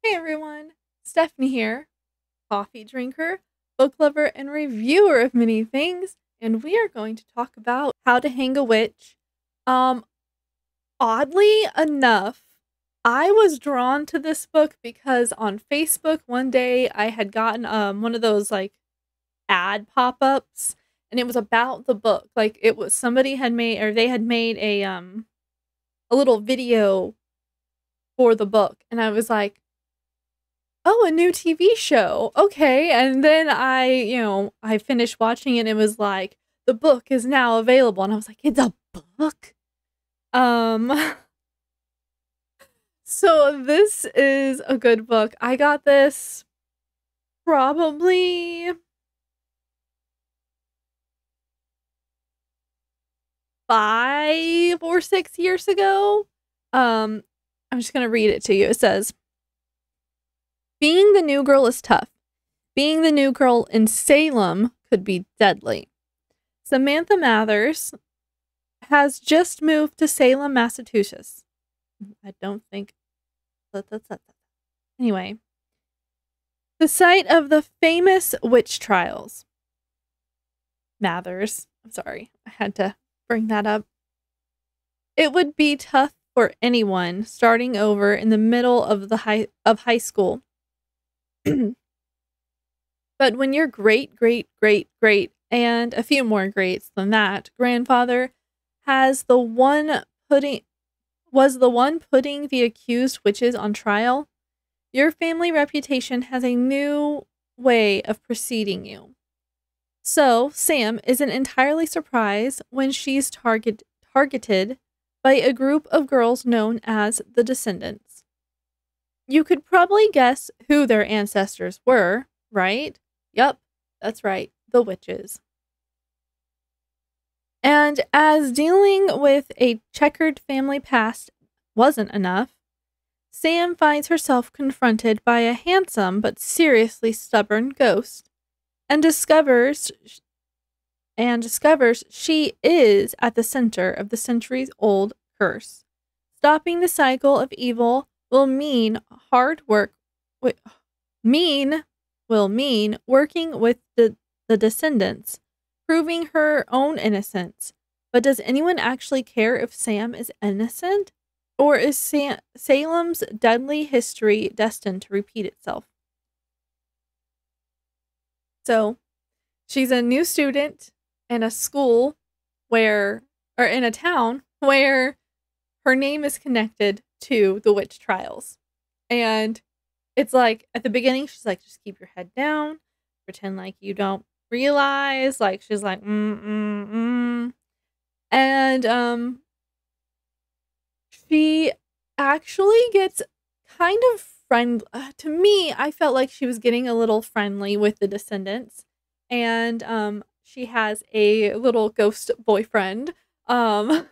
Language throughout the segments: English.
Hey everyone, Stephanie here, coffee drinker, book lover, and reviewer of many things, and we are going to talk about How to Hang a Witch. Um, Oddly enough, I was drawn to this book because on Facebook one day I had gotten one of those like ad pop-ups and it was about the book. Like it was somebody had made or they had made a little video for the book and I was like, "Oh, a new TV show. Okay." And then I finished watching it and it was like, "The book is now available." And I was like, "It's a book?" Um, so this is a good book. I got this probably 5 or 6 years ago. Um, I'm just gonna read it to you. It says, "Being the new girl is tough. Being the new girl in Salem could be deadly. Samantha Mathers has just moved to Salem, Massachusetts." I don't think that's that. Anyway, the site of the famous witch trials. Mathers. I'm sorry. I had to bring that up. It would be tough for anyone starting over in the middle of high school. But when your great, great, great, great, and a few more greats than that, grandfather has the one putting was the one putting the accused witches on trial, your family reputation has a new way of preceding you. So, Sam isn't entirely surprised when she's targeted by a group of girls known as the Descendants. You could probably guess who their ancestors were, right? Yup, that's right, the witches. And as dealing with a checkered family past wasn't enough, Sam finds herself confronted by a handsome but seriously stubborn ghost and discovers she is at the center of the centuries-old curse. Stopping the cycle of evil will mean hard work will mean working with the descendants, proving her own innocence. But does anyone actually care if Sam is innocent? Or is Salem's deadly history destined to repeat itself? So, she's a new student in a school or in a town where her name is connected to the witch trials. And it's like, at the beginning, she's like, just keep your head down, pretend like you don't realize. Like, she's like, And, she actually gets kind of friendly. To me, I felt like she was getting a little friendly with the Descendants. And, she has a little ghost boyfriend. Um,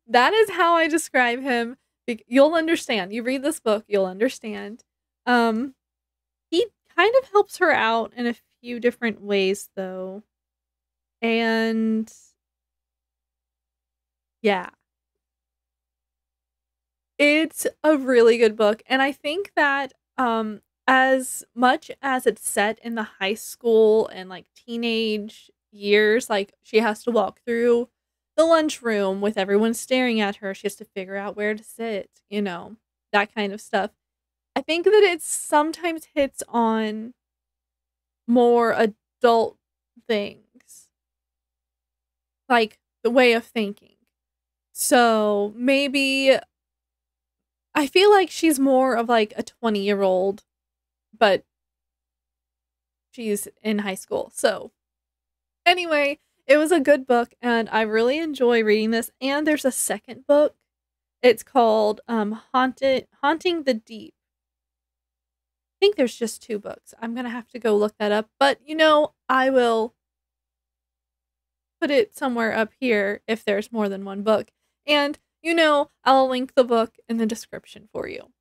that is how I describe him. You'll understand. You read this book, you'll understand. Um, he kind of helps her out in a few different ways, though. And yeah, it's a really good book. And I think that as much as it's set in the high school and like teenage years, like she has to walk through the lunchroom with everyone staring at her. She has to figure out where to sit, that kind of stuff. I think that it sometimes hits on more adult things, like the way of thinking. So maybe I feel like she's more of like a 20-year-old, but she's in high school. So anyway, it was a good book and I really enjoy reading this. And there's a second book. It's called Haunting the Deep. I think there's just 2 books. I'm going to have to go look that up, but I will put it somewhere up here if there's more than one book. And I'll link the book in the description for you.